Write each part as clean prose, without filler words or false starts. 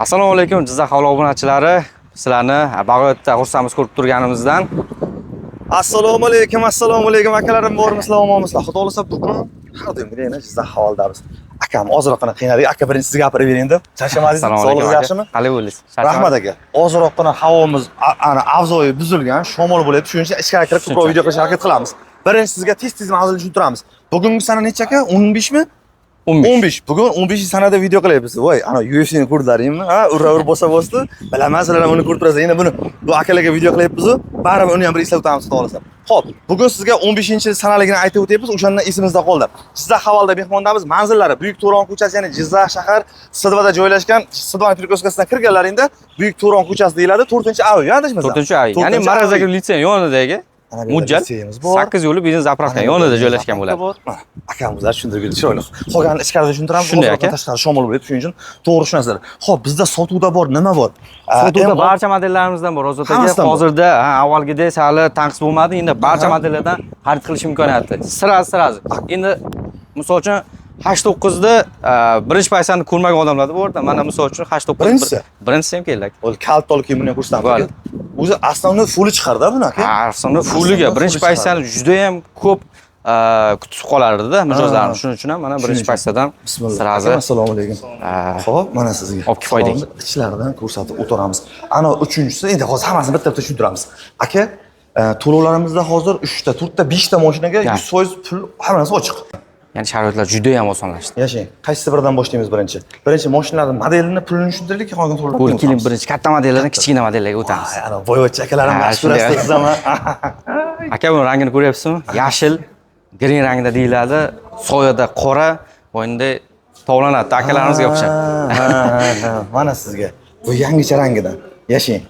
Assalomu alaykum Jizzax Havlo obunachilari. Sizlarni bag'oyatda xursandmiz ko'rib turganimizdan. Assalomu alaykum akalarim bormisizlar, omonmisizlar? Xudo xolasa bugun har doimgidek Jizzax Havolodamiz. Akam ozroqgina qiynadik. Aka birinchi sizga gapirib bering deb. Charchamadingiz? Sog'lig'ingiz yaxshimi? Qalay bo'lasiz? Rahmat aka. Ozroqgina havomiz ana avzoyi buzilgan, shamol bo'lyapti. Shuning uchun ichkariga kirib ko'proq video qilishga harakat qilamiz. Birinchi sizga tez mavzuni tushuntiramiz. Bugungi sana necha aka? 15 mi? 15. Bugun 15 sanada video qilyapmiz. Voy, ana UFC'ni ko'rdilaringmi? Ha, ura-ur bo'lsa-bo'lsa, bilamasizlar, uni ko'rib turasiz. Endi buni bu akalarga video qilyapmiz-ku, baribir uni ham bir eslab o'tamiz, xudo xolasa. Xo'p, bugun sizga 15-sanaligini aytib o'tyapmiz, o'shandan esimizda qoldi. Jizzax Havolda mehmondamiz, manzillari Buyuk To'ron ko'chasi, ya'ni Jizzax shahar Sidvada joylashgan, Sidvan Pirkoskasidan kirganlaringda Buyuk To'ron ko'chasi deyiladi, 4-A, adashmasam. 4-A. Ya'ni Marazagir litsey yonidagi Mujjal 8 yo'li biznes zapravka yonida joylashgan bo'ladi. Akamizlar tushuntirib chiroyli. Qolganini ichkarida tushuntiramiz. Shunday aka. Tashqari shamol bo'lib, shuning uchun to'g'ri tushunasizlar. Xo'p, bizda sotuvda bor, nima bor? Sotuvda barcha modellarimizdan bor. Hozirda avvalgidek hali tanqis bo'lmadi. Endi barcha modellardan xarid qilish imkoniyati. Sirasi. Endi misol uchun 89 da birinchi paysani ko'rmagan odamlar bor da. Mana misol uchun 89 birinchisi ham kerak. Ol kalt olib buni ko'rsatamiz. O'zi основной fulli chiqardi buni aka. Основной fulliga birinchi paysani juda ham ko'p kutib qolardi-da mijozlarni. Shuning uchun ham mana birinchi paysadan sirazi. Assalomu alaykum. Xo'p, mana sizga. Olib kifoydik. Ichlaridan ko'rsatib o'tiramiz. Ana uchinchisi, endi hozir hammasini bitta-bitta tushuntiramiz. Aka, to'lovlarimizda hozir 3 ta, 4 ta, 5 ta mashinaga 100% pul hammasi ochiq. Ya'ni sharoitlar juda ham osonlashdi. Yashang. Qaysi biridan boshlaymiz birinchi? Birinchi mashinalarning modelini, pulini tushuntirdik, qolgan to'lovlarni. Bo'ldi, keling birinchi katta modellardan kichkina modellarga o'tamiz. Ana boyvachcha akalarim yaxshi ko'rasiz sizlarmi? Aka, buni rangini ko'ryapsizmi? Yashil, green rangda deyiladi, soyada qora, bo'yinda tovlanadi. Akalarimizga o'xshab. Mana sizga. Bu yangicha rangidan. Yashang.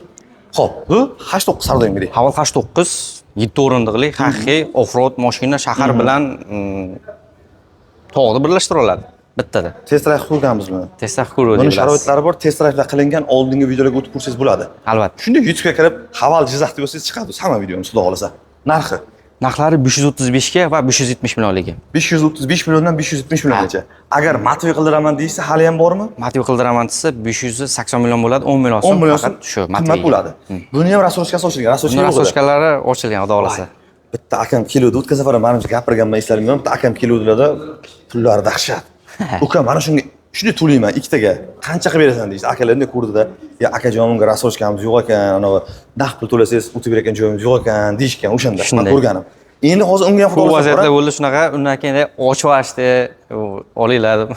Xo'p, bu 89 sardoyimgidek. Haval 89, 7 o'rindiqli, haqiqiy off-road mashina shahar bilan tog'ni birlashtira oladi bittada. Test drive qilganmizmi? Test drive ko'rdik. Buni sharoitlari bor, test drive'lar qilingan oldingi videolarga o'tib ko'rsangiz bo'ladi. Albatta. Shunda YouTube'ga kirib, Haval Jizzax deb yozsangiz chiqadi hamma videomiz, xudo xolasa. Narxi narxlari 535 ga va 570 millionligi. 535 milliondan 570 milliongacha. Agar Matvi qildiraman deysa, hali ham bormi? Matvi qildiraman desa 580 million bo'ladi, 10 million so'm faqat shu Matvi bo'ladi. Buni ham rasochkasi ochilgan, rasochkalari ochilgan, xudo xolasa. Bitta akam keluvdi, o'tgan safar menimcha gapirganman eslarim, bitta akam keluvdilarda pullari dahshat. Ukam mana shunga shunday to'layman ikkitaga. Qancha qilib berasan deydi. Akalarni ko'rdida, "Ya akajonimga rasochkamiz yo'q ekan, ana naqd pul to'lasangiz o'tib bergan joyimiz yo'q ekan" deyishgan o'shanda. Men ko'rganim. Endi hozir unga ham xudo vaziyatlar bo'ldi shunaqa, undan keyin ochib ochdi, olinglar deb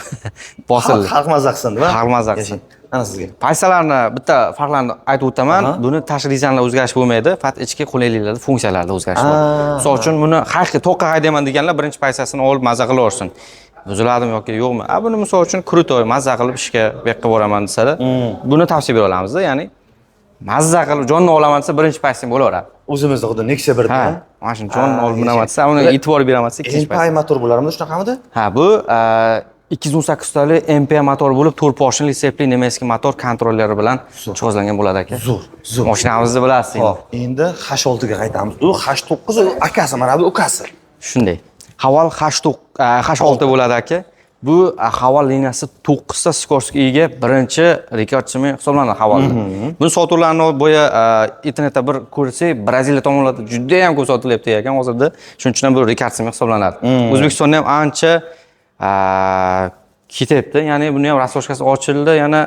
bosildi. Xalq mazza qilsin-da. Xalq mazza qilsin. Ana sizga. Paysalarni bitta farqlarini aytib o'taman. Buni tashqi dizaynlar o'zgarish bo'lmaydi, faqat ichki qulayliklarda, funksiyalarda o'zgarish bor. Misol uchun buni haqiqiy to'qqa haydayman deganlar birinchi paysasini olib mazza qilaversin. Buziladimi yoki yo'qmi? Buni misol uchun krutoy mazza qilib ishga beqqa boraman desa-da, buni tavsiya bera olamiz-da, ya'ni mazza qilib jonni olaman desa birinchi paysam bo'laveradi. O'zimizda xuddi Nexia 1 da. Mana shuni jonni olib minaman desa, uni e'tibor beraman desa ikkinchi paysam. MPI motor bo'larmi shunaqamidi? Ha, bu 218 tali MPI motor bo'lib, 4 porshinli sepli nemeskiy motor kontrolleri bilan jihozlangan bo'ladi aka. Zo'r. Mashinamizni bilasiz endi. Endi H6 ga qaytamiz. U H9 akasi, mana bu ukasi. Shunday. Haval H6 bo'ladi aka. Bu Haval liniyasi 9 ta Skorsky ega birinchi rekordchimi hisoblanadi Haval. Buni sotuvlarni bo'ya internetda bir ko'rsak, Braziliya tomonlarida juda ham ko'p sotilyapti ekan hozirda. Shuning uchun ham bu rekordchimi hisoblanadi. O'zbekistonda ham ancha ketyapti. Ya'ni buni ham rasochkasi ochildi, yana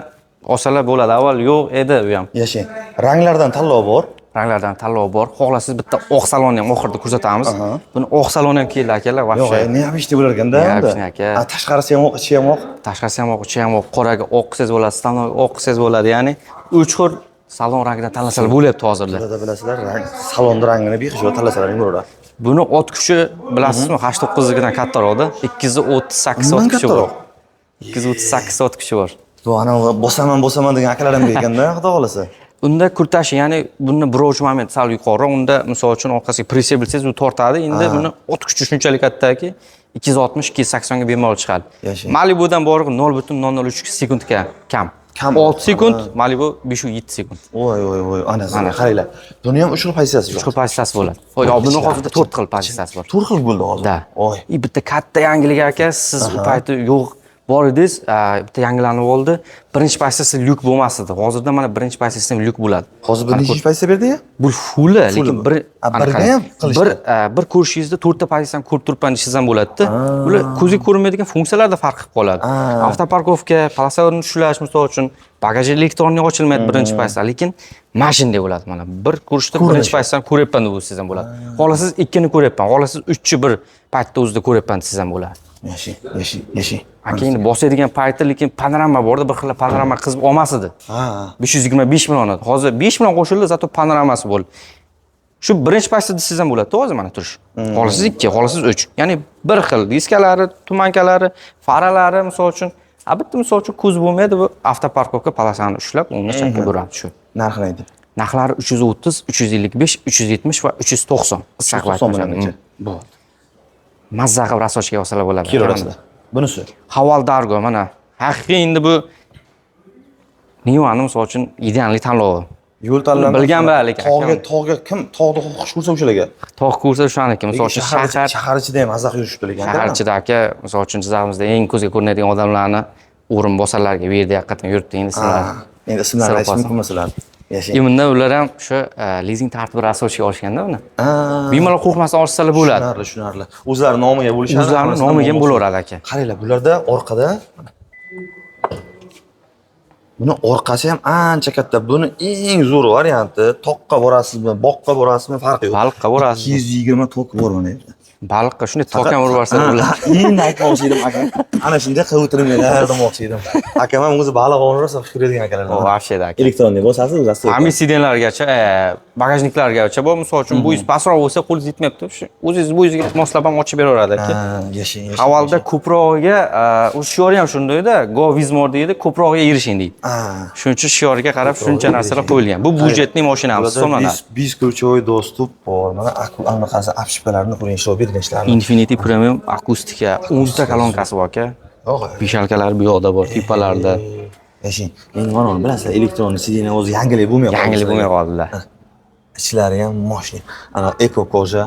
olsalar bo'ladi. Avval yo'q edi u ham. Yashang. Ranglardan tanlov bor. Ranglardan tanlov bor. Xohlasangiz bitta oq salonni ham oxirida ko'rsatamiz. Buni oq saloni ham keldi akalar, vaqti. Yo'q, neobishni bo'lar ekanda. Tashqarisi ham oq, ichi ham oq. Tashqarisi ham oq, ichi ham oq. Qoraga oq qilsangiz bo'ladi, stanoy oq qilsangiz bo'ladi. Ya'ni 3 xil salon rangidan tanlasalar bo'lyapti hozirda. Bilasizlar, salon rangini bexish tanlasalar bo'laveradi. Buni ot kuchi bilasizmi? H9 dan kattaroqda. 238 ot kuchi bor. 238 ot kuchi bor. Bu ana bosaman degan akalarim ekanda, xudo xolasa. Unda kurtashi, ya'ni buni broach moment sal yuqoriroq. Unda misol uchun orqasiga pressga bilsangiz u tortadi. Endi buni ot kuchi shunchalik kattaki 260-280 ga bemalol chiqadi. Malibudan borib 0.003 sekundga kam. 6 sekund, Malibu 5-7 sekund. Voy, ana qaranglar. Buni ham 3 xil pozitsiyasi bor. 3 xil pozitsiyasi bo'ladi. Voy, buni hozirda 4 xil pozitsiyasi bor. 4 xil bo'ldi hozir. Da. Voy, bitta katta yangilik aka, siz u payti yo'q bor edingiz, bitta yangilanib oldi. Birinchi pozitsiyasi lyuk bo'lmas edi. Hozirda mana birinchi pozitsiyasi ham lyuk bo'ladi. Hozir bir necha pozitsiya berdi ya? Bu fulli, lekin bir birga ham qilishdi. bir ko'rishingizda 4 ta pozitsiyani ko'rib turibman deyishingiz ham bo'ladi-da. Bular ko'zga ko'rinmaydigan funksiyalarda farq qilib qoladi. Avtoparkovka, palasalarni ushlash misol uchun bagaj elektronniy ochilmaydi birinchi pozitsiya, lekin mashinada bo'ladi mana. Bir ko'rishda birinchi pozitsiyani ko'ryapman deb o'zingiz ham bo'ladi. Xohlasiz ikkini ko'ryapman, xohlasiz 3chi bir paytda o'zida ko'ryapman desangiz ham bo'ladi. Yashing. Keyin bosadigan payti lekin panorama borda, bir xil panorama qizib olmas edi. 525 million edi. Hozir 5 million qo'shildi, zato panoramasi bo'ldi. Shu birinchi pastda desangiz ham bo'ladi, hozir mana turish. Xohlasiz 2, xohlasiz 3. Ya'ni bir xil diskalari, tumankalari, faralari misol uchun, bitta misol uchun ko'z bo'lmaydi, bu avtoparkovka palasani ushlab, uni chakka buradi shu. Narxini ayting. Narxlari 330, 355, 370 va 390. $390 Bu. Mazza qilib rasochga olsalar bo'ladi. Kilolarida. Bunisi. Haval Dargo mana. Haqiqiy endi bu Nivani misol uchun ideal tanlovi. Yo'l tanlami. Bilgan lekin tog'ga kim tog'da xush ko'rsa o'shalarga. Tog' ko'rsa o'shaniki. Misol uchun shahar ichida ham mazza yurishibdi lekin. Shahar ichida aka, misol uchun Jizzaximizda eng ko'zga ko'rinadigan odamlarni o'rinbosarlarga bu yerda haqiqatan yuribdi endi sizlar. Endi ismlarini aytish mumkin masalan. Yashang. Bunda ular ham shu lizing tartibi rasochga olishganda uni. Bemalol qo'rqmasdan olsalar bo'ladi. Tushunarli. O'zlari nomiga bo'lishadi. O'zlari nomiga ham bo'laveradi aka. Qaranglar, bularda orqada buni orqasi ham ancha katta. Buni eng zo'r varianti toqqa borasizmi, boqqa borasizmi farqi yo'q. Baliqqa borasiz. 220 tok bor mana yerda. Baliqqa shunday tokam urib yuborsa bo'ladi. Endi aytmoqchi edim aka. Ana shunday qilib o'tiringlar demoqchi edim. Akam ham o'zi baliq ovni rosa xush ko'radigan akalar. Вообще aka. Elektronniy bosasiz o'zi. Amisidinlargacha, bagajniklargacha, bu misol uchun bo'yingiz pastroq bo'lsa, qo'lingiz yetmayapti. O'zingiz bo'yingizga moslab ham ochib beraveradi aka. Yashang. Avvalda ko'prog'iga, o'z shiori ham shundayda, Go Vizmor deydi, ko'prog'iga erishing deydi. Shuning uchun shioriga qarab shuncha narsalar qo'yilgan. Bu budjetli mashinamiz hisoblanadi. Бесключевой достуp bor. Mana anaqasi apshipalarini ko'ring, ishtirok bergan ishlarni. Infinity Premium akustika, 10 ta kolonkasi bor aka. Pishalkalar bu yoqda bor, tipalarda. Yashang. Endi mana bilasizlar, elektronniy sidina o'zi yangilik bo'lmay qoldi. Yangilik bo'lmay qoldilar. Ichlari ham moshni. Ana eko koja,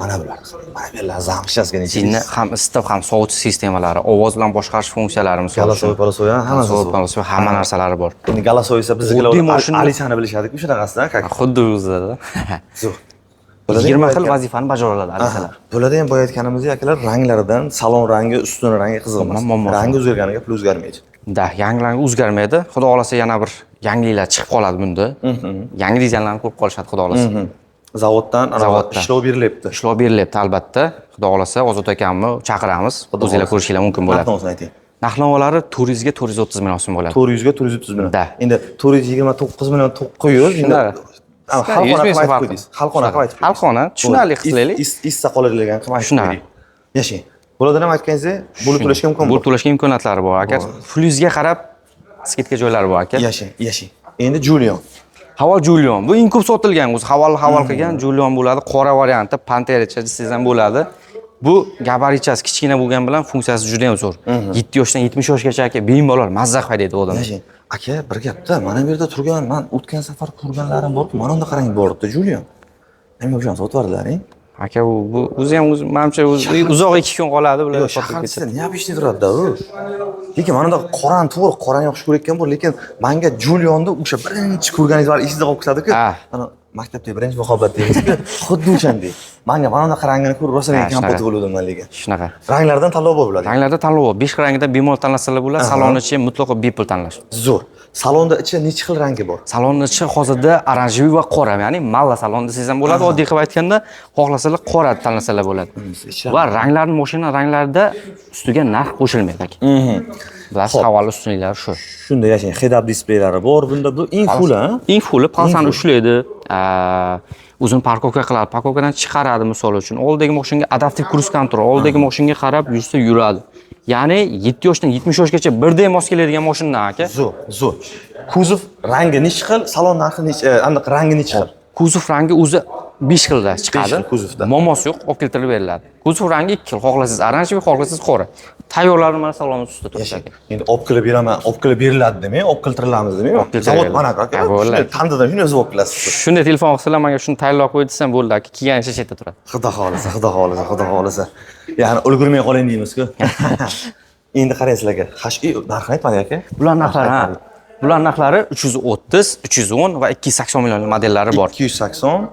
mana bular. Mana bular zamshasga necha. Sidina ham isitib, ham sovutish sistemalari, ovoz bilan boshqarish funksiyalari misol uchun. Galasoy, hamma narsalari bor. Endi Galasoy esa biznikilar Alisani bilishadi-ku shunaqasidan, kak. Xuddi o'zida. Zo'r. 20 xil vazifani bajara oladi alisalar. Bularda ham boya aytganimizdek akalar ranglaridan salon rangi, ustun rangi qiziq emas. Rangi o'zgarganiga pul o'zgarmaydi. Yangilar o'zgarmaydi. Xudo xolasa yana bir yangiliklar chiqib qoladi bunda. Yangi dizaynlarni ko'rib qolishadi xudo xolasa. Zavoddan ishlov berilyapti. Ishlov berilyapti albatta. Xudo xolasa Ozod akamni chaqiramiz. O'zingizlar ko'rishinglar mumkin bo'ladi. Narxni ayting. Narxlamalari 400 ga 430 million so'm bo'ladi. 400 ga 430 million. Endi 429 million 900 endi Xalqona qilib aytib. Xalqona tushunarli qilaylik. Issa qoladigan qilib aytib qo'ying. Yashang. Bulardan ham aytganingizdek, bo'lib to'lashga imkon bor. Bo'lib to'lashga imkoniyatlari bor aka. Plyusga qarab skidka joylari bor aka. Yashang. Endi Julion. Haval Julion. Bu eng ko'p sotilgan, o'zi haval qilgan Julion bo'ladi. Qora varianti, Panteracha desangiz ham bo'ladi. Bu gabarichasi kichkina bo'lgan bilan funksiyasi juda ham zo'r. 7 yoshdan 70 yoshgacha aka bemalol mazza haydaydi odam. Aka, bir gapda, mana bu yerda turgan, men o'tgan safar ko'rganlarim bor-ku, mana unda qarang boribdi Julion. Nima uchun sotvardilaring? Aka, bu o'zi ham menimcha uzoq 2 kun qoladi bular sotib ketsa. Nima ishni turadi-da u? Lekin mana unda qorani to'g'ri, qorani yaxshi ko'rayotgan bor, lekin menga Julionni o'sha birinchi ko'rganingiz bor, esingizda qolib ketadi-ku. Mana maktabda birinchi muhabbat deymiz-ku. Xuddi o'shandek. Menga mana unda qarangani ko'rib, rosa men kompot bo'ldim men lekin. Shunaqa. Ranglardan tanlov bor bo'ladi. Ranglarda tanlov bor. 5 rangdan bemalol tanlasalar bo'ladi. Salonni ichi mutlaqo bepul tanlash. Zo'r. Salonda ichi necha xil rangi bor? Salonni ichi hozirda oranjiy va qora, ya'ni malla salon desangiz ham bo'ladi. Oddiy qilib aytganda, xohlasalar qora tanlasalar bo'ladi. Va ranglarning mashina ranglarida ustiga narx qo'shilmaydi aka. Bilasiz, havola ustunliklari shu. Shunda yashang, head-up displaylari bor. Bunda bu eng full, ha? Eng full palsani ushlaydi. O'zini parkovka qiladi, parkovkadan chiqaradi misol uchun. Oldagi mashinaga adaptiv cruise control, oldagi mashinaga qarab yursa yuradi. Ya'ni 7 yoshdan 70 yoshgacha birdek mos keladigan mashina aka. Zo'r. Kuzov rangi necha xil, salon narxi necha, aniq rangi necha xil? Kuzov rangi o'zi 5 xilda chiqadi. Kuzovda. Momos yo'q, olib keltirib beriladi. Kuzov rangi 2 xil, xohlasangiz oranjiy, xohlasangiz qora. Tayyorlarni mana salon ustida turadi. Endi olib kelib beraman, olib kelib beriladi demang, olib keltirilamiz demang. Zavod mana aka. Shunday tandidan shuni o'zi olib kelasiz. Shunday telefon qilsalar, menga shuni tayyorlab qo'y desam bo'ldi aka, kelganicha chetda turadi. Xudo xolisa. Ya'ni ulgurmay qoling deymiz-ku. Endi qarang sizlarga. Narxini aytmadi aka. Bular narxlari, ha. Bular narxlari 330, 310 va 280 million modellari bor. 280,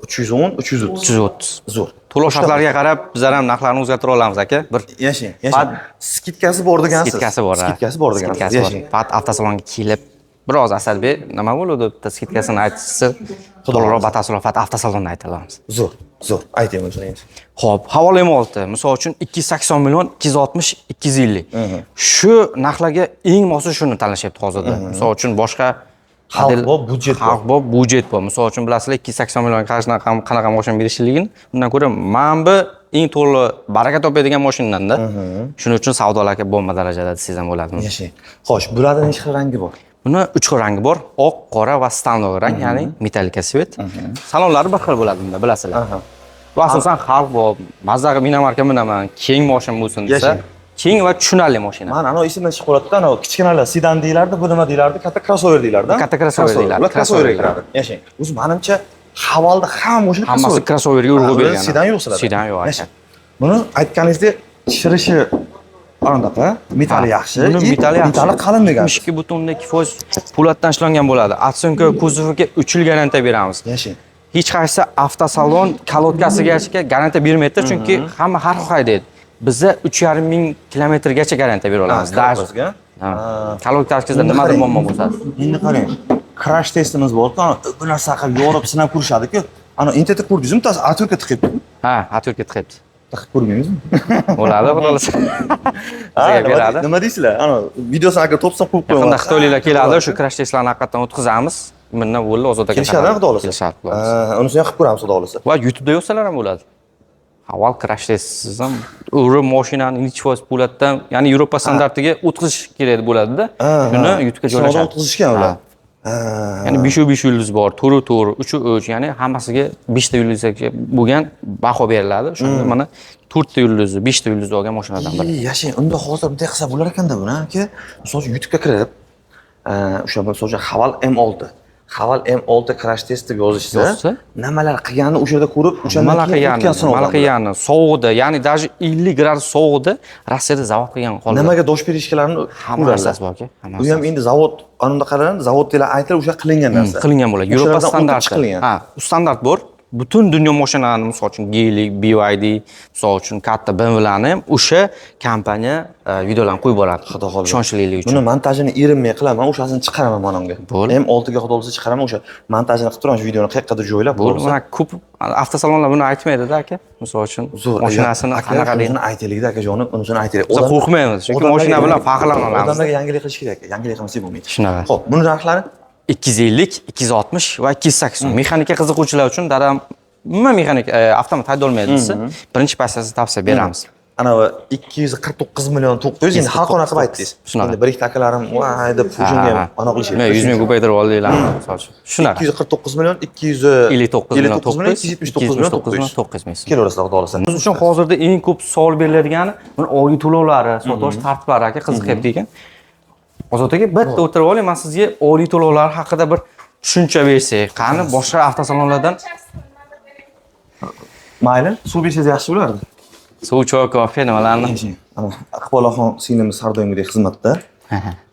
310, 330. 330. Zo'r. To'lov shartlariga qarab bizlar ham narxlarni o'zgartira olamiz aka. Bir Yashang. Skidkasi bor degansiz. skidkasi bor. Skidkasi bor degansiz. Yashang. Faqat avtosalonga kelib biroz Asadbek nima bo'ladi bitta skidkasini aytsa, to'liqroq batafsil faqat avtosalonda ayta olamiz. Zo'r. Ayting o'shani. Xo'p, havola M6 misol uchun 280 million, 260, 250. Shu narxlarga eng mosi shuni tanlashyapti hozirda. Misol uchun boshqa Xalq bor, budjet bor. Xalq bor, budjet bor. Misol uchun bilasizlar 280 million qanaqa mashina berishligini. Undan ko'ra mana bu eng to'g'ri baraka topadigan mashinanda. Shuning uchun savdolarga bomba darajada desangiz ham bo'ladi. Yashang. Xo'sh, bularning necha xil rangi bor? Buni 3 xil rangi bor. Oq, qora va standart rang, ya'ni metallika svet. Salonlari bir xil bo'ladi bunda, bilasizlar. Bu asosan xalq bor, mazza minamarka minaman, keng mashina bo'lsin desa, keng va tushunarli mashina. Mana ana esimdan chiqib qoladi-da, ana kichkinalar sedan deylardi, bu nima deylardi? Katta crossover deylardi. Katta crossover deyiladi. Crossover deyiladi. Yashang. O'zi menimcha havolda hamma mashina hammasi crossoverga urg'u bergan. Sedan yo'q sizlarda. Sedan yo'q aka. Buni aytganingizdek, shirishi anaqa, metali yaxshi. Buni metali yaxshi. Metali qalin degan. 62.2% po'latdan ishlangan bo'ladi. Atsunka kuzoviga 3 yil garantiya beramiz. Yashang. Hech qaysi avtosalon kalotkasigacha garantiya bermaydi, chunki hamma har xil haydaydi. Bizda 3,5 ming kilometrgacha garantiya bera olamiz. Dashga. Kalotkasida nimadir muammo bo'lsa. Endi qarang, crash testimiz bor-ku, bu narsa qilib yorib sinab ko'rishadi-ku. Ana intetek ko'rdingizmi? Tas aturka tiqib. Ha, aturka tiqib. Tiqib ko'rmaymizmi? Bo'ladi, xolos. Bizga beradi. Nima deysizlar? Ana videosini agar to'psan qo'yib qo'yamiz. Yaqinda xitoyliklar keladi, shu crash testlarni haqiqatan o'tkazamiz. Bundan bo'ldi ozod aka. Kelishadi, xudo olsa. Kelishadi. Unisini ham qilib ko'ramiz, xudo olsa. Va YouTube'da yo'qsalar ham bo'ladi. Avval crash testsiz ham urib mashinani necha foiz po'latdan, ya'ni Yevropa standartiga o'tkazish kerak bo'ladi-da. Shuni YouTube'ga joylashadi. O'tkazishgan ular. Ya'ni 5 yulduz bor, 4 3 ya'ni hammasiga 5 ta yulduzga bo'lgan baho beriladi. Shunda mana 4 ta yulduzi, 5 ta yulduzi olgan mashinadan biri. Yashang, unda hozir bunday qilsa bo'lar ekanda buni, aka. Misol uchun YouTube'ga kirib, o'sha misol uchun Haval M6 Haval M6 crash test deb yozishsa, nimalar qilganini o'sha yerda ko'rib, o'shandan keyin o'tgan sinovdan. Nima qilganini, sovuqda, ya'ni даже 50 gradus sovuqda Rossiyada zavod qilgan qoldi. Nimaga dosh berishganlarini hamma narsasi bor aka. Bu ham endi zavod qonunda qaraladi, zavoddagilar aytlar o'sha qilingan narsa. Qilingan bo'ladi. Yevropa standarti. Ha, standart bor. Butun dunyo mashinalarini, misol uchun Geely, BYD, misol uchun katta BMWlarni ham o'sha kompaniya videolarni qo'yib boradi. Xudo xohlasa. Ishonchlilik uchun. Buni montajini erinmay qilaman, o'shasini chiqaraman manamga. M6 ga xudo xohlasa chiqaraman, o'sha montajini qilib turamiz, videoni qayergadir joylab bo'lsa. Mana ko'p avtosalonlar buni aytmaydi-da aka. Misol uchun mashinasini qanaqaligini aytaylik-da akajonim, unisini aytaylik. Biz qo'rqmaymiz, chunki mashina bilan faxrlanib olamiz. Odamlarga yangilik qilish kerak, yangilik qilmasa bo'lmaydi. Shunaqa. Xo'p, buni narxlari 250, 260 va 280. Mexanika qiziquvchilar uchun dadam nima mexanik avtomat haydolmaydi desa, birinchi passiyasini tavsiya beramiz. Ana 249 million 900 endi xalqona qilib aytdingiz. Endi bir ikki akalarim voy deb shunga aniq qilishadi. Men 100 ming ko'paytirib oldinglar, misol uchun. Shunaqa. 249 million 259 million 279 million 900. Kelaverasizlar, xudo xolasa. Biz uchun hozirda eng ko'p savol berilayotgani buni oylik to'lovlari, sotish tartiblari aka qiziqyapti ekan. Ozod aka, bitta o'tirib oling, men sizga oylik to'lovlar haqida bir tushuncha bersak, qani boshqa avtosalonlardan mayli, suv bersangiz yaxshi bo'lardi. Suv, choy, kofe nimalarni? Ana Iqbolaxon singlimiz har doimgidek xizmatda.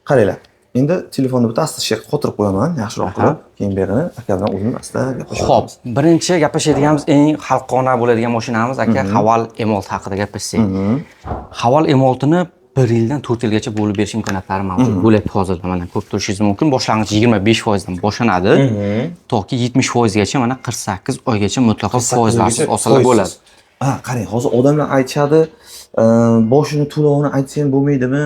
Qaranglar. Endi telefonni bitta asta qotirib qo'yaman, yaxshiroq qilib. Keyin berini aka bilan o'zimiz asta gaplashamiz. Xo'p, birinchi gaplashadiganimiz eng xalqona bo'ladigan mashinamiz aka Haval M6 haqida gapirsak. Haval M6 ni 1 yildan 4 yilgacha bo'lib berish imkoniyatlari mavjud bo'lyapti hozirda. Mana ko'rib turishingiz mumkin. Boshlang'ich 25% dan boshlanadi. Toki 70% gacha mana 48 oygacha mutlaqo foizlarsiz olsalar bo'ladi. Ha, qarang, hozir odamlar aytishadi, boshini to'lovini aytsang bo'lmaydimi?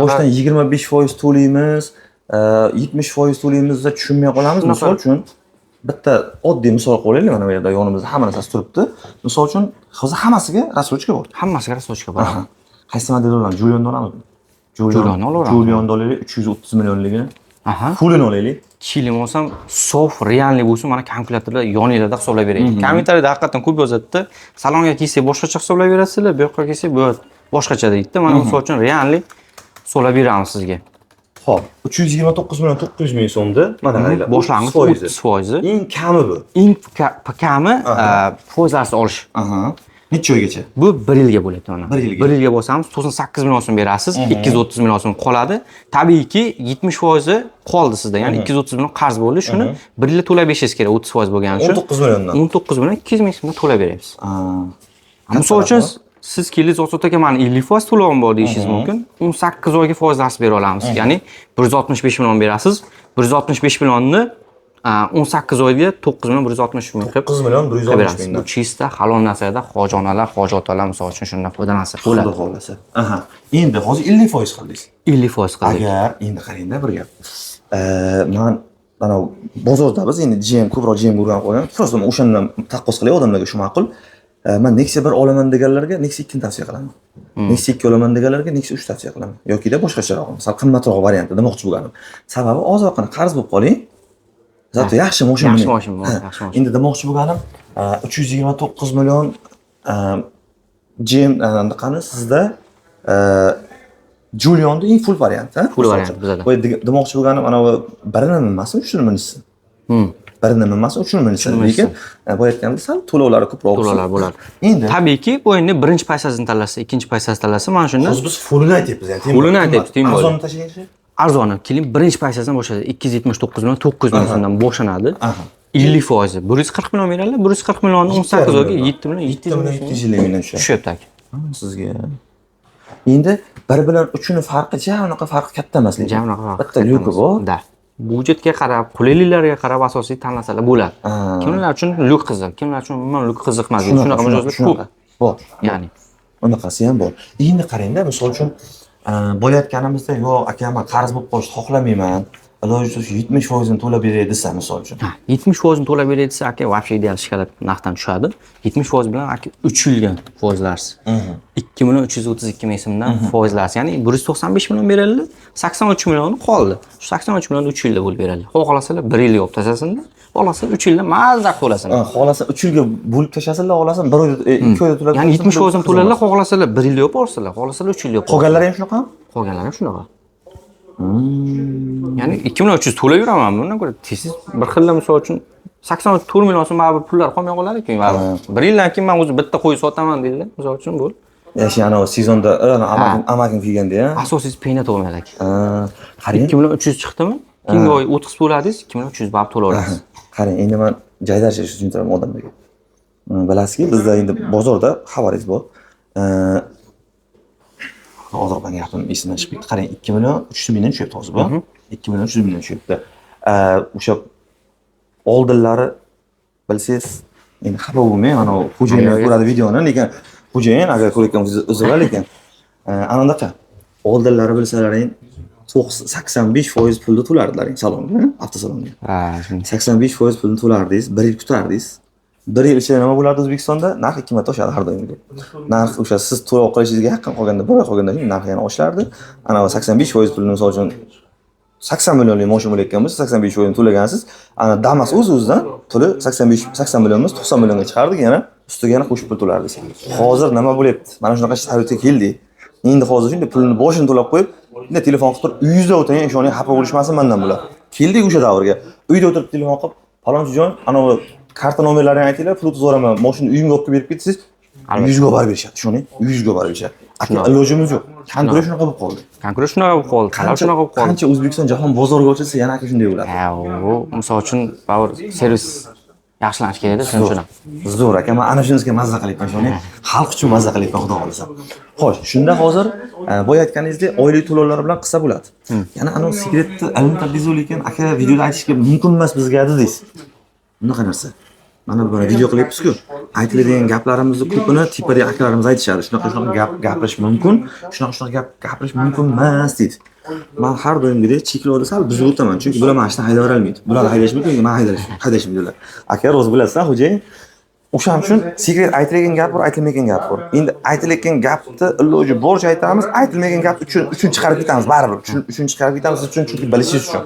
Boshdan 25% to'laymiz, 70% to'laymiz deb tushunmay qolamiz. Misol uchun bitta oddiy misol qo'yaylik, mana bu yerda yonimizda hamma narsasi turibdi. Misol uchun hozir hammasiga rassrochka bor. Hammasiga rassrochka bor. Qaysi model olamiz? Julionni olamizmi? Julionni olaveramiz. Julionni olaylik, 330 millionligini. Aha. Fullini olaylik. Chilim olsam, sof, realniy bo'lsa, mana kalkulyatorda yoningizda hisoblab beraylik. Kommentariyada haqiqatan ko'p yozadi-da. Salonga kelsak boshqacha hisoblab berasizlar, bu yoqqa kelsak bu boshqacha deydi-da. Mana misol uchun realniy hisoblab beramiz sizga. Xo'p, 329 million 900 ming so'mda mana qaranglar. Boshlang'ich 30%. Eng kami bu. Eng kami foizlarsiz olish. Necha oygacha? Bu 1 yilga bo'ladi mana. 1 yilga. 1 yilga bo'lsamiz 98 million so'm berasiz, 230 million so'm qoladi. Tabiiyki 70% qoldi sizda. Ya'ni 230 million qarz bo'ldi. Shuni 1 yilda to'lab berishingiz kerak, 30% bo'lgani uchun. 19 milliondan. 19 million 200 ming so'mdan to'lab beramiz. Misol uchun siz kelingiz Ozod aka mani 50% to'lovim bor deyishingiz mumkin. 18 oyga foizlarsiz bera olamiz. Ya'ni 165 million berasiz. 165 millionni 18 oyga 9 million 160 ming qilib 9 million 160 mingdan. Bu chista halol narsalarda hojonalar, hojotalar misol uchun shundan foydalansa bo'ladi. Xudo xolasa. Aha. Endi hozir 50% qildingiz. 50% qildik. Agar endi qarangda bir gap. Men mana bozorda biz endi GM ko'proq GM urgan qo'ygan. Просто o'shandan taqqos qilay odamlarga shu ma'qul. Men Nexia 1 olaman deganlarga Nexia 2 ni tavsiya qilaman. Nexia 2 olaman deganlarga Nexia 3 tavsiya qilaman. Yokida boshqacharoq, misol qimmatroq variantda demoqchi bo'lganim. Sababi ozroqgina qarz bo'lib qoling. Zato yaxshi mashina. Yaxshi mashina, yaxshi mashina. Endi demoqchi bo'lganim 329 million GM qani sizda Julian'da eng full variant, ha? Full variant bizada. Bu demoqchi bo'lganim ana bu birini minmasin, uchini minsin. Birini minmasin, uchini minsin. Lekin bu aytganimdek sal to'lovlari ko'proq to'lovlar bo'ladi. Endi tabiiyki bu endi birinchi paysasini tanlasa, ikkinchi paysasini tanlasa, mana shunda hozir biz fullini aytyapmiz, ya'ni fullini aytyapmiz, teng bo'ladi. Arzonni tashlaganda arzoni keling birinchi paysasidan boshlaydi. 279 million 900 million so'mdan boshlanadi. 50%. 140 million beradilar. 140 millionni 18 oyga 7 million 700 mingdan tushadi. Tushyapti aka. Sizga. Endi bir bilan uchini farqi unaqa farqi katta emas lekin. Bitta lyuki bor. Da. Budjetga qarab, qulayliklarga qarab asosiy tanlasalar bo'ladi. Kimlar uchun lyuk qiziq, kimlar uchun umuman lyuk qiziqmas. Shunaqa mijozlar ko'p. Bor. Ya'ni unaqasi ham bor. Endi qarangda, misol uchun bo'layotganimizda yo'q aka men qarz bo'lib qolishni xohlamayman. Iloji bo'lsa 70% ni to'lab beray desa misol uchun. 70% ni to'lab beray desa aka вообще ideal shkalat narxdan tushadi. 70% bilan aka 3 yilga foizlarsiz. 2 million 332 ming so'mdan foizlarsiz. Ya'ni 195 million beradilar, 83 million qoldi. Shu 83 millionni 3 yilda bo'lib beradilar. Xohlasalar 1 yilga olib tashlasinlar, xohlasalar 3 yilda mazza qo'lasinlar. Xohlasa 3 yilga bo'lib tashlasinlar, xohlasan 1 oyda 2 oyda to'lab. Ya'ni 70% ni to'ladilar, xohlasalar 1 yilda olib borsalar, xohlasalar 3 yilda olib. Qolganlari ham shunaqami? Qolganlari ham shunaqa. Ya'ni 2300 to'lab yuraman. Bundan ko'ra tez bir xilla misol uchun 84 million so'm baribir pullar qolmay qoladi-ku. Bir yildan keyin men o'zi bitta qo'y sotaman deydilar. Misol uchun bo'l. Yaxshi, ana sezonda amakim kelganda-ya. Asosiysi peyna to'lmaydi aka. Qarang. 2300 chiqdimi? Keyingi oy 30 to'ladingiz, 2300 baribir to'lab olasiz. Qarang, endi men joydarcha tushuntiraman odamlarga. Bilasizki, bizda endi bozorda xabaringiz bor. Hozir men gapim esimdan chiqib ketdi. Qarang, 2 million 300 mingdan tushyapti hozir bu. 2 million 300 mingdan tushyapti. O'sha oldinlari bilsangiz, endi xabar bo'lmang, ana xo'jayin ko'radi videoni, lekin xo'jayin agar ko'rayotgan o'zinglar lekin anaqa oldinlari bilsalaring 85% pulni to'lardilar salonga, avtosalonga. 85% pulni to'lardingiz, 1 yil kutardingiz. 1 yil ichida nima bo'lardi O'zbekistonda? Narx 2 marta oshadi har doimgidek. Narx o'sha siz to'lov qilishingizga yaqin qolganda, bir oy qolganda narx yana oshardi. Ana 85% pulni misol uchun 80 millionlik mashina bo'layotgan bo'lsa, 85% to'lagansiz, ana Damas o'z-o'zidan puli 80 million emas, 90 millionga chiqardik, yana ustiga yana qo'shib pul to'lardingiz. Hozir nima bo'lyapti? Mana shunaqa sharoitga keldik. Endi hozir shunday pulni boshini to'lab qo'yib, endi telefon qilib turib, uyingizda o'tiring, ishoning xafa bo'lishmasin mendan bular. Keldik o'sha davrga. Uyda o'tirib telefon qilib, "Falonchijon, ana karta nomerlarini aytinglar, pul to'zoraman, mashina uyimga olib kelib ketsangiz, 100 ga barib berishadi, ishoning, 100 ga barib berishadi. Ilojimiz yo'q. Konkuratsiya shunaqa bo'lib qoldi. Konkuratsiya shunaqa bo'lib qoldi, talab shunaqa bo'lib qoldi. Qancha O'zbekiston jahon bozoriga ochilsa, yana shunday bo'ladi. U misol uchun baribir servis yaxshilanish kerak-da, shuning uchun. Zo'r aka, men ana shunisiga mazza qilyapman, ishoning. Xalq uchun mazza qilyapman, xudo xolisa. Xo'sh, shunda hozir boya aytganingizdek, oylik to'lovlar bilan qilsa bo'ladi. Yana ana sekretni ilm-tadbizo lekin aka videoda aytishga mumkin emas bizga dedingiz. Bunaqa narsa. Mana bu video qilyapsiz-ku. Aytiladigan gaplarimizni ko'pini tipadagi akalarimiz aytishadi. Shunaqa gap gapirish mumkin, shunaqa gap gapirish mumkin emas deydi. Men har doimgidek cheklovda sal buzib o'taman, chunki bular mashina hayda olmaydi. Bular haydash mumkin, men haydashim deydilar. Aka, ro'z bilasan, xo'jayin. O'shaning uchun sekret aytiladigan gap bor, aytilmagan gap bor. Endi aytiladigan gapni iloji boricha aytamiz, aytilmagan gap uchun chiqarib ketamiz baribir. Uchun chiqarib ketamiz uchun, chunki bilishingiz uchun.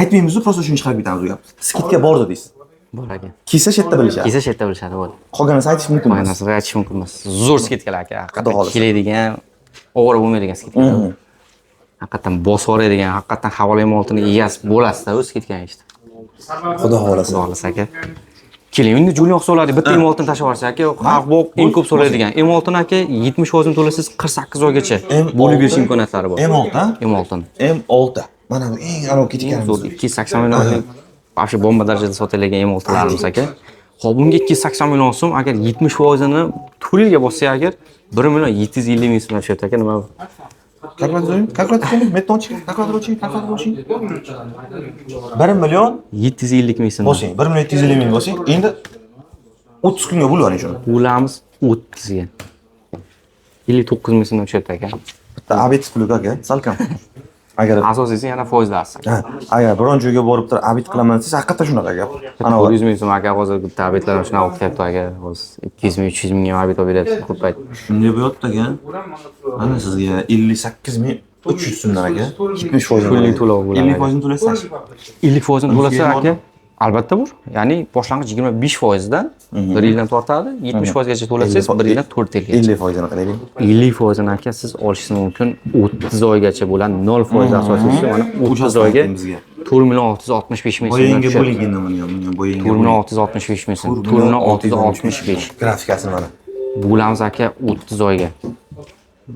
Aytmaymiz, просто shuni chiqarib ketamiz u gapni. Skidga bordi deysiz. Bor ekan. Kelsa chetda bilishadi. Kelsa chetda bilishadi, bo'ldi. Qolganini aytish mumkin emas. Qolganini aytish mumkin emas. Zo'r skidkalar aka, haqiqatan keladigan, o'g'ri bo'lmaydigan skidkalar. Haqiqatan bosib oladigan, haqiqatan havola moltini egasi bo'lasiz-da, o'z skidkani işte. Xudo xolasa. Xudo xolasa aka. Keling, endi Julian hisobladik. Bitta M6 ni tashlab yuborsak aka, xalq bu eng ko'p so'raydigan. M6 ni aka 70% to'lasiz 48 oygacha bo'lib berish imkoniyatlari bor. M6 M6 ni. M6. Mana bu eng anav ketganimiz. 280 millionlik вообще bomba darajada sotilgan M6larimiz aka. Xo'p, bunga 280 million so'm agar 70%ni to'liga bossa agar 1 million 750 ming so'm tushyapti aka, nima bu? Kalkulator, metonchik, kalkulator. 1 million 750 ming so'm. bosing, 1 million 750 ming bosing. Endi 30 kunga bo'lavering shuni. Bo'lamiz 30 ga. 59 ming so'm tushyapti aka. Bitta abit puli aka, salkam. Agar asosiysi yana foizlarsiz. agar biron joyga borib turib abit qilaman desa, haqiqatan shunaqa aka. Ana 100 ming so'm aka hozir bitta abitlar shunaqa o'qityapti aka. Hozir 200 ming 300 mingga abit olib beradi ko'p payt. Shunday bo'lyapti aka. Mana sizga 58 ming 300 so'mdan aka. 70% pullik to'lov bo'ladi. 50% to'laysiz. 50% to'lasa aka, albatta bu. Ya'ni boshlang'ich 25% dan 1 yildan tortadi, 70% gacha to'lasangiz 1 yildan 4 yilgacha. 50% ni qilaylik. 50% ni aka siz olishingiz mumkin 30 oygacha bo'ladi. 0% asosiysi mana 30 oyga 4 million 665 ming so'm. Bo'yinga bo'ligini mana bo'yinga. 4 million 665 ming so'm. 4 million 665. Grafikasini mana. Bo'lamiz aka 30 oyga.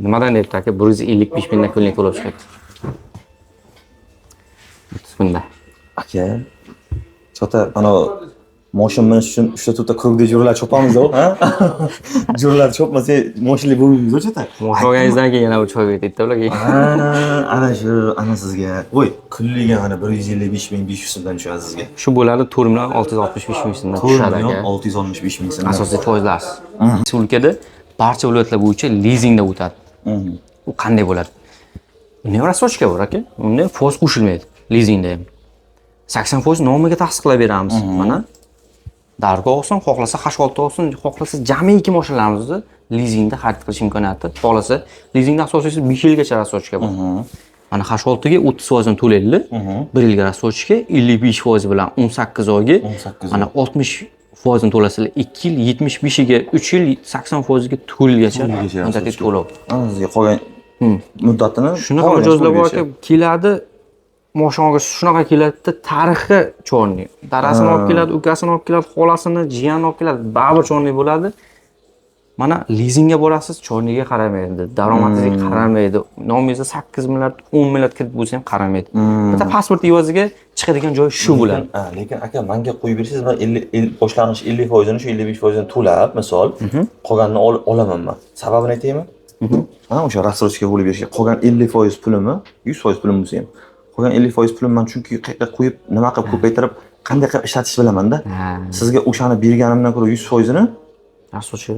Nimadan deyapti aka? 155 mingdan kunlik to'lab chiqyapti. 30 kunda. Aka, chota ana mashina minish uchun 3-4 krugda jo'ralar chopamiz-ku, ha? Jo'ralar chopmasa, mashinali bo'lmaymiz-ku chota. Mashina olganingizdan keyin yana bir choy ketdi ularga. Ana shu, ana sizga. Voy, kunliga mana 155 ming 500 so'mdan tushadi sizga. Shu bo'ladi 4 million 665 ming so'mdan tushadi aka. 665 ming so'm. Asosiy foizlarsiz. Respublikada barcha viloyatlar bo'yicha lizingda o'tadi. U qanday bo'ladi? Unda rasochka bor aka. Unda foiz qo'shilmaydi lizingda ham. 80% nomiga tasdiqlab beramiz. Mana Dargo olsin, xohlasa H6 olsin, xohlasa jamiki mashinalarimizni lizingda xarid qilish imkoniyati. Xohlasa lizingda asosiysi 5 yilgacha rasochka bor. Mana H6 ga 30% ni to'laydi. 1 yilga rasochka, 55% bilan 18 oyga. Mana 60% ni to'lasizlar 2 yil, 75 ga 3 yil, 80% ga 4 yilgacha muddatli to'lov. Sizga qolgan muddatini shunaqa mijozlar bor aka, keladi mashinaga shunaqa keladi, tarixi chorniy. Darasini olib keladi, ukasini olib keladi, xolasini, jiyanini olib keladi, baribir chorniy bo'ladi. Mana lizingga borasiz, chorniyga qaramaydi, daromadingizga qaramaydi. Nomingizda 8 milliard, 10 milliard kirib bo'lsa ham qaramaydi. Bitta pasport evaziga chiqadigan joy shu bo'ladi. Lekin aka, menga qo'yib bersangiz, men 50 boshlang'ich 50% ni shu 55% ni to'lab, misol, qolganini olaman men. Sababini aytaymi? O'sha rassrochka bo'lib berishga qolgan 50% pulimni, 100% pulim bo'lsa ham, qolgan 50% pulim men chunki qayerga qo'yib, nima qilib ko'paytirib, qanday qilib ishlatish bilaman-da. Sizga o'shani berganimdan ko'ra 100% ni rassrochka.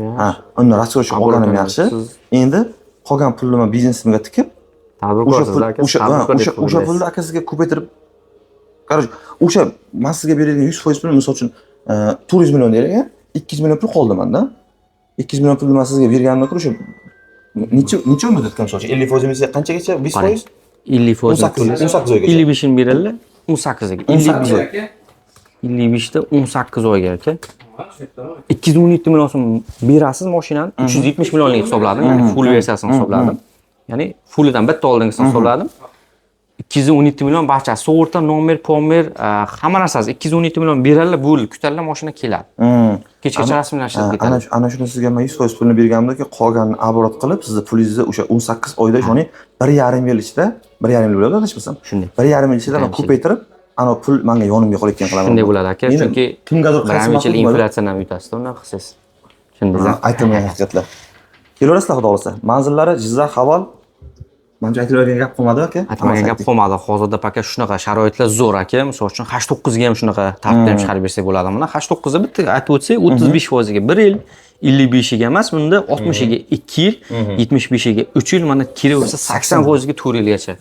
Unda rassrochka olganim yaxshi. Endi qolgan pulni men biznesimga tikib, o'sha pulni aka sizga ko'paytirib, qarang, o'sha men sizga beradigan 100% pulni misol uchun 400 million deylik, 200 million pul qoldi menda. 200 million pulni men sizga berganimdan ko'ra o'sha necha muddatga misol uchun 50% sizga qanchagacha 20%? 50% 18 oygacha. 55 ni beradilar, 18 ga. 55 da 18 oyga aka. 217 million so'm berasiz mashinani, 370 millionlik hisobladim, ya'ni full versiyasini hisobladim. Ya'ni fullidan bitta oldingisini hisobladim. 217 million barchasi, sug'urta, nomer, pomer, hamma narsasi 217 million beradilar, bo'ldi, kutadilar, mashina keladi. Kechgacha rasmiylashtirib ketadi. Ana shuni sizga men 100% pulni berganimda qolganini oborot qilib, sizni pulingizni o'sha 18 oyda, ya'ni 1,5 yil ichida, 1,5 yil bo'ladi, adashmasam. Shunday. 1,5 yil ichida men ko'paytirib, ana pul menga yonimga qolayotgan qilaman. Shunday bo'ladi aka, chunki kimgadir qaysi yil inflyatsiyani ham yutasiz, undan qilsangiz. Shunday. Aytilmagan haqiqatlar. Kelaverasizlar xudo xolasa. Manzillari Jizzax, Havol. Menga aytiladigan gap qolmadi aka. Aytilmagan gap qolmadi. Hozirda paka shunaqa sharoitlar zo'r aka. Misol uchun H9 ga ham shunaqa tartibda ham chiqarib bersak bo'ladi. Mana H9 ga bitta aytib o'tsak, 35% ga 1 yil, 55 ga emas, bunda 60 ga 2 yil, 75 ga 3 yil, mana kiraversa 80% ga 4 yilgacha.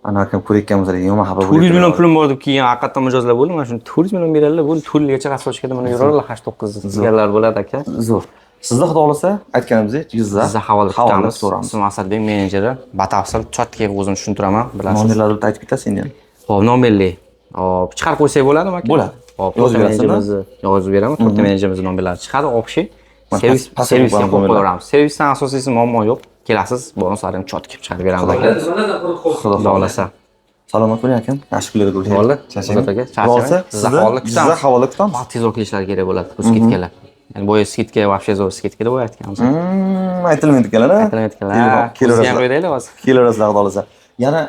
Ana akam ko'rayotganimizlar yomon xabar bo'ldi. 400 million pulim bor deb keyin haqiqatan mijozlar bo'ldi. Mana shuni 400 million beradilar, bo'ldi, 4 yilgacha rasochkada mana yuraverlar, H9 sizlarlar bo'ladi aka. Zo'r. Sizda xudo xolasa aytganimizdek, Jizzax havola kutamiz. Ism Asadbek menejeri, batafsil chotka o'zim tushuntiraman, bilasiz. Nomerlarni aytib ketasiz endi. Xo'p, nomerli. Hop, chiqarib qo'ysak bo'ladimi aka? Bo'ladi. Hop, yozib beraman. To'rtta menejerimizni nomerlari chiqadi, общий. Servisga qo'yib qo'yamiz. Servisdan asosiysi muammo yo'q. Kelasiz, bonuslarini chotka chiqarib beramiz aka. Xudo xolasa. Salomat bo'ling akam. Yaxshi kunlar ko'rishaylik. Bo'ldi. Charchang. Aka, Bo'lsa, Jizzax havola kutamiz. Jizzax havola kutamiz. Vaqt tezroq kelishlari kerak bo'ladi bu skidkalar. Ya'ni boya skidka вообще zo'r skidka deb o'ylayotganmiz. Aytilmaydi ekanlar. Aytilmayotganlar. Biz ham qo'yaylik hozir. Kelarasizlar xudo xolasa. Yana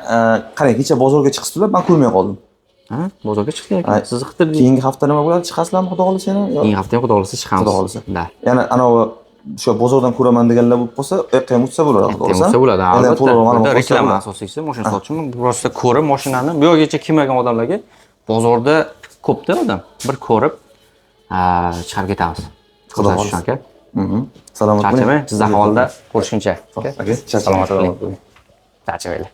qarang, kecha bozorga chiqibsizlar, men ko'rmay qoldim. Ha, bozorga chiqdik aka. Siz qidirdik. Keyingi hafta nima bo'ladi? Chiqasizlarmi xudo xolasa yana? Keyingi hafta ham xudo xolasa chiqamiz. Xudo xolasa. Da. Yana anavi o'sha bozordan ko'raman deganlar bo'lib qolsa, yoqqa ham o'tsa bo'ladi xudo xolasa. O'tsa bo'ladi, Yana albatta. to'liq ma'lumot Bunda olsa reklama bo'ladi. asosiysi mashina sotishmi? Просто ko'rib mashinani bu yergacha kelmagan odamlarga bozorda ko'pda odam. Bir ko'rib chiqarib ketamiz. Xudo xolasa aka. Salomat bo'ling. Charchamang, Jizzax havoda ko'rishguncha. Aka, Salomat bo'ling. Charchamaylik.